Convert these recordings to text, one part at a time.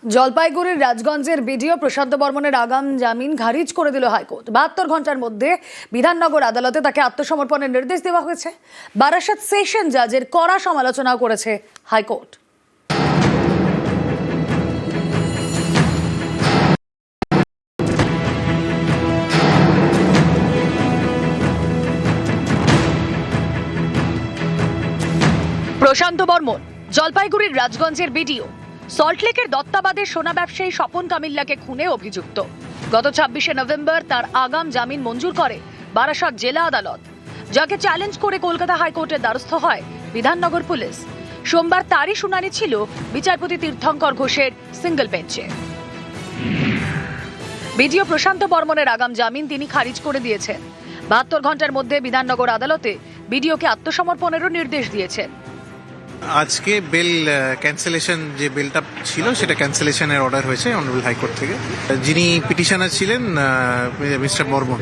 জলপাইগুড়ির রাজগঞ্জের বিডিও প্রশান্ত বর্মনের আগাম জামিন খারিজ করে দিল হাইকোর্ট। 72 ঘন্টার মধ্যে বিধাননগর আদালতে তাকে আত্মসমর্পণের নির্দেশ দেওয়া হয়েছে। বারাসাত সেশন জাজের কড়া সমালোচনা করেছে হাইকোর্ট। প্রশান্ত বর্মন জলপাইগুড়ির রাজগঞ্জের বিডিও। সল্টলেকের দত্তাবাদের সোনা ব্যবসায়ী স্বপন কামিল্লাকে খুনে অভিযুক্ত। গত 26শে নভেম্বর তার আগাম জামিন মঞ্জুর করে বারাসাত জেলা আদালত, যাকে চ্যালেঞ্জ করে কলকাতা হাইকোর্টের দ্বারস্থ হয় বিধাননগর পুলিশ। সোমবার তারই শুনানি ছিল বিচারপতি তীর্থঙ্কর ঘোষের সিঙ্গল বেঞ্চে। বিডিও প্রশান্ত বর্মনের আগাম জামিন তিনি খারিজ করে দিয়েছেন। 72 ঘন্টার মধ্যে বিধাননগর আদালতে বিডিওকে আত্মসমর্পণেরও নির্দেশ দিয়েছেন। আজকে বেল ক্যান্সেলেশন যে বেলটা ছিল সেটা ক্যান্সেলেশনের অর্ডার হয়েছে অনারেবল হাইকোর্ট থেকে। যিনি পিটিশনার ছিলেন মিস্টার বর্মন,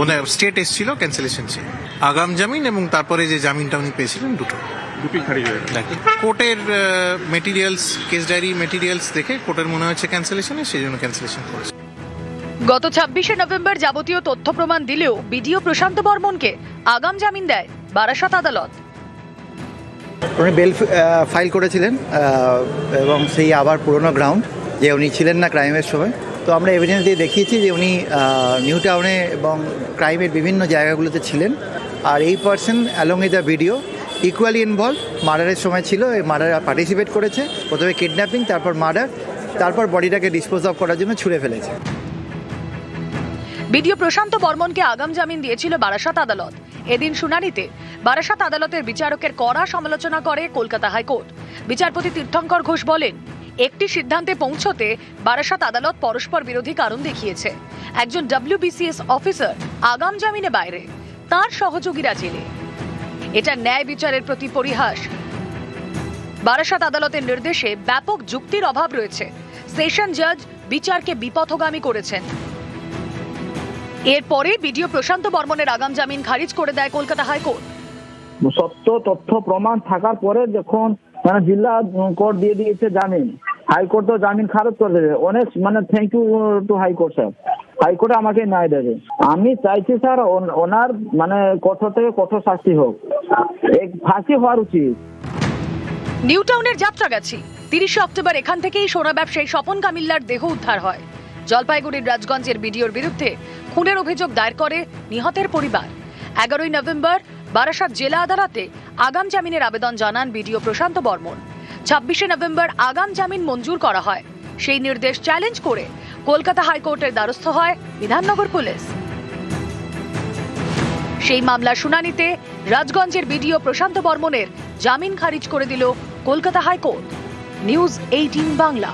ওনার স্টেট এসেছিল ক্যান্সেলেশন ছিল আগাম জামিন, এবং তারপরে যে জামিনটা উনি পেয়েছিলেন দুটোই খারিজ হয়ে গেল। কোর্টের মেটেরিয়ালস, কেস ডায়েরি মেটেরিয়ালস দেখে কোর্টের মনে হচ্ছে ক্যান্সেলেশনে, সেই জন্য ক্যান্সেলেশন করেছে। গত 26শে নভেম্বর যাবতীয় তথ্য প্রমাণ দিলেও বিডিও প্রশান্ত বর্মনকে আগাম জামিন দেয় বারাসাত আদালত। উনি বেল ফাইল করেছিলেন এবং সেই আবার পুরনো গ্রাউন্ড যে উনি ছিলেন না ক্রাইমের সময়। তো আমরা এভিডেন্স দিয়ে দেখিয়েছি যে উনি নিউ টাউনে এবং ক্রাইমের বিভিন্ন জায়গাগুলোতে ছিলেন। আর এই person along with the video equally involve, মার্ডারের সময় ছিল, এই মার্ডারে পার্টিসিপেট করেছে, প্রথমে কিডন্যাপিং, তারপর মার্ডার, তারপর বডিটাকে ডিসপোজ অফ করার জন্য ছুঁড়ে ফেলেছে। বিডিও প্রশান্ত বর্মনকে আগাম জামিন দিয়েছিল বারাসাত আদালত। এদিন শুনানিতে বারাসাত আদালতের বিচারকের কড়া সমালোচনা করে কলকাতা হাইকোর্ট। বিচারপতি তীর্থঙ্কর ঘোষ বলেন, একটি সিদ্ধান্তে পৌঁছতে বারাসাত আদালত পরস্পর বিরোধী কারণ দেখিয়েছে। একজন WBCS অফিসার আগাম জামিনে বাইরে, তার সহযোগীরা জেলে। এটা ন্যায় বিচারের প্রতি পরিহাস। বারাসাত আদালতের নির্দেশে ব্যাপক যুক্তির অভাব রয়েছে। সেশন জাজ বিচারকে বিপথগামী করেছেন। এরপরে বিডিও প্রশান্ত বর্মনের আগাম জামিন খারিজ করে দেয় কলকাতা হাইকোর্ট। সত্য তথ্য প্রমাণ থাকার পরে যখন জিলা কোর্ট দিয়ে দিয়েছে জামিন, হাইকোর্ট তো জামিন খারিজ করে দেবে। অনেক thank you to high court sir, হাইকোর্টে আমাকে ন্যায় দেবে। আমি চাইছি স্যার ওনার কঠোর থেকে কঠোর শাস্তি হোক, ফাঁসি হওয়ার উচিত। নিউ টাউনের যাত্রাগাছি 30শে অক্টোবর এখান থেকেই সোনা ব্যবসায়ী স্বপন কামিল্লার দেহ উদ্ধার হয়। জলপাইগুড়ির রাজগঞ্জের বিডিওর বিরুদ্ধে খুনের অভিযোগ দায়ের করে নিহতের পরিবার। 11ই নভেম্বর বারাসাত জেলা আদালতে আগাম জামিনের আবেদন জানান বিডিও প্রশান্ত বর্মন। 26শে নভেম্বর আগাম জামিন মঞ্জুর করা হয়। সেই নির্দেশ চ্যালেঞ্জ করে কলকাতা হাইকোর্টের দ্বারস্থ হয় বিধাননগর পুলিশ। সেই মামলার শুনানিতে রাজগঞ্জের বিডিও প্রশান্ত বর্মনের জামিন খারিজ করে দিল কলকাতা হাইকোর্ট। নিউজ 18 বাংলা।